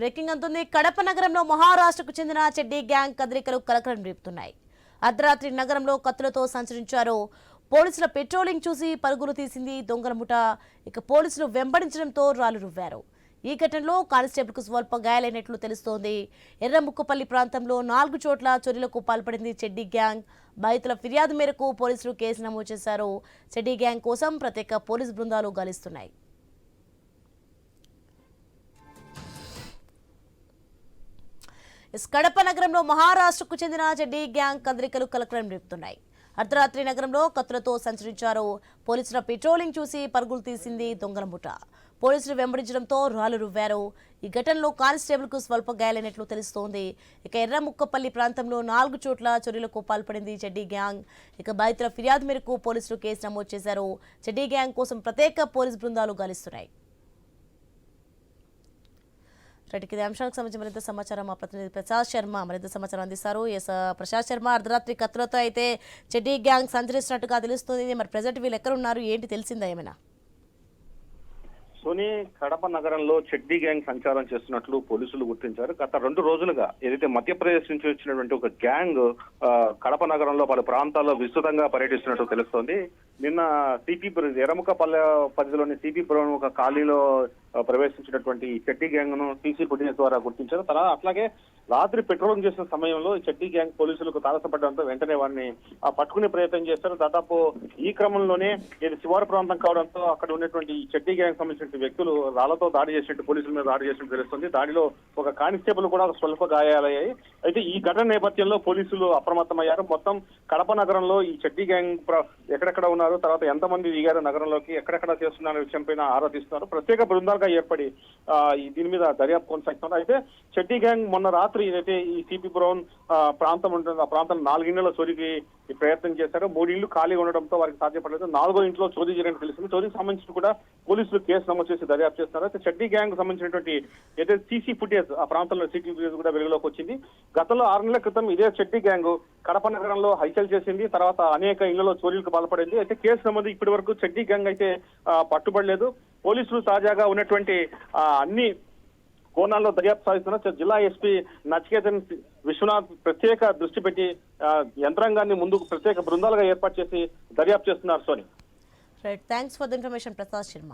Breaking అంటుంది. కడప నగరంలో మహారాష్ట్రకు చెందిన చెడ్డీ గ్యాంగ్ కదలికలు కలకలం రేపుతున్నాయి. అర్ధరాత్రి నగరంలో కత్తులతో సంచరించారు. పోలీసుల పెట్రోలింగ్ చూసి పరుగులు తీసింది దొంగల ముఠ. ఇక పోలీసులు వెంబడించడంతో రాళ్లు రువ్వారు. ఈ ఘటనలో కానిస్టేబుల్కు స్వల్ప గాయాలైనట్లు తెలుస్తోంది. ఎర్రముక్కుపల్లి ప్రాంతంలో 4 చోట్ల చొర్యలకు పాల్పడింది చెడ్డీ గ్యాంగ్. బాధితుల ఫిర్యాదు మేరకు పోలీసులు కేసు నమోదు చేశారు. చెడ్డీ గ్యాంగ్ కోసం ప్రత్యేక పోలీసు బృందాలు గాలిస్తున్నాయి. కడప నగరంలో మహారాష్ట్రకు చెందిన చెడ్డీ గ్యాంగ్ కదలికలు కలకలం రేపుతున్నాయి. అర్ధరాత్రి నగరంలో కత్తులతో సంచరించారు. పోలీసుల పెట్రోలింగ్ చూసి పరుగులు తీసింది దొంగల ముఠ. పోలీసులు వెంబడించడంతో రాళ్లు రువ్వారు. ఈ ఘటనలో కానిస్టేబుల్కు స్వల్ప గాయాలైనట్లు తెలుస్తోంది. ఇక ఎర్రముక్కపల్లి ప్రాంతంలో 4 చోట్ల చొర్యలకు పాల్పడింది చెడ్డీ గ్యాంగ్. ఇక బాధితుల ఫిర్యాదు మేరకు పోలీసులు కేసు నమోదు చేశారు. చెడ్డీ గ్యాంగ్ కోసం ప్రత్యేక పోలీసు బృందాలు గాలిస్తున్నాయి. ఇదే అంశానికి సంబంధించి మరింత సమాచారం మా ప్రతినిధి ప్రసాద్ శర్మ మరింత సమాచారం అందిస్తారు. ప్రసాద్ శర్మ, అర్ధరాత్రి కత్తులతో అయితే చెడ్డీ గ్యాంగ్ సంచరిస్తున్నట్టుగా తెలుస్తుంది. మరి ప్రజెంట్ వీళ్ళు ఎక్కడ ఉన్నారు, ఏంటి తెలిసిందా ఏమైనా? సోని, కడప నగరంలో చెడ్డీ గ్యాంగ్ సంచారం చేస్తున్నట్లు పోలీసులు గుర్తించారు. గత 2 రోజులుగా ఏదైతే మధ్యప్రదేశ్ నుంచి వచ్చినటువంటి ఒక గ్యాంగ్ కడప నగరంలో పలు ప్రాంతాల్లో విస్తృతంగా పర్యటిస్తున్నట్టు తెలుస్తోంది. నిన్న ఎర్రముకపల్లె పరిధిలోని సిపిపురం ఒక ఖాళీలో ప్రవేశించినటువంటి చెడ్డీ గ్యాంగ్ ను సీసీ ఫుటేజ్ ద్వారా గుర్తించారు. తర్వాత అట్లాగే రాత్రి పెట్రోలింగ్ చేసిన సమయంలో చెడ్డీ గ్యాంగ్ పోలీసులకు తారసపడడంతో వెంటనే వారిని పట్టుకునే ప్రయత్నం చేశారు. దాదాపు ఈ క్రమంలోనే ఇది శివారు ప్రాంతం కావడంతో అక్కడ ఉన్నటువంటి ఈ చెడ్డీ గ్యాంగ్ సంబంధించిన వ్యక్తులు రాళ్లతో దాడి చేసినట్టు, పోలీసుల మీద దాడి చేసినట్టు తెలుస్తుంది. దాడిలో ఒక కానిస్టేబుల్ కూడా స్వల్ప గాయాలయ్యాయి. అయితే ఈ ఘటన నేపథ్యంలో పోలీసులు అప్రమత్తమయ్యారు. మొత్తం కడప నగరంలో ఈ చెడ్డీ గ్యాంగ్ ఎక్కడెక్కడ ఉన్నారు, తర్వాత ఎంతమంది దిగారు నగరంలోకి, ఎక్కడెక్కడ చేస్తున్న విషయం పైన ఆరా తీస్తున్నారు. ప్రత్యేక బృందాలుగా ఏర్పడి దీని మీద దర్యాప్తు కొనసాగుతున్నారు. అయితే చెడ్డీ గ్యాంగ్ మొన్న రాత్రి ఏదైతే ఈ సిపిపురం ప్రాంతం ఉంటుంది, ఆ ప్రాంతం 4 ఇళ్లలో చోరీకి ప్రయత్నం చేశారు. 3 ఇళ్లు ఖాళీ ఉండడంతో వారికి సాధ్యపడలేదు. 4వ ఇంట్లో చోరీ జరిగినట్టు తెలిసింది. చోరీకి సంబంధించి కూడా పోలీసులు కేసు నమోదు చేసి దర్యాప్తు చేస్తున్నారు. అయితే చెడ్డీ గ్యాంగ్ సంబంధించినటువంటి ఏదైతే సీసీ ఫుటేజ్ ఆ ప్రాంతంలో సీసీ ఫుటేజ్ కూడా వెలుగులోకి వచ్చింది. గతంలో 6 నెలల క్రితం ఇదే చెడ్డీ గ్యాంగ్ కడప నగరంలో హైచల్ చేసింది. తర్వాత అనేక ఇళ్లలో చోరీలకు పాల్పడింది. అయితే కేసు నమోదు ఇప్పటి వరకు చెడ్డీ గ్యాంగ్ అయితే పట్టుబడలేదు. పోలీసులు తాజాగా ఉన్నటువంటి అన్ని కోణాల్లో దర్యాప్తు సాధిస్తున్న జిల్లా ఎస్పీ నచికేతన్ విశ్వనాథ్ ప్రత్యేక దృష్టి పెట్టి యంత్రాంగాన్ని ముందుకు ప్రత్యేక బృందాలుగా ఏర్పాటు చేసి దర్యాప్తు చేస్తున్నారు. Soni, right, thanks for the information Prasad Sharma.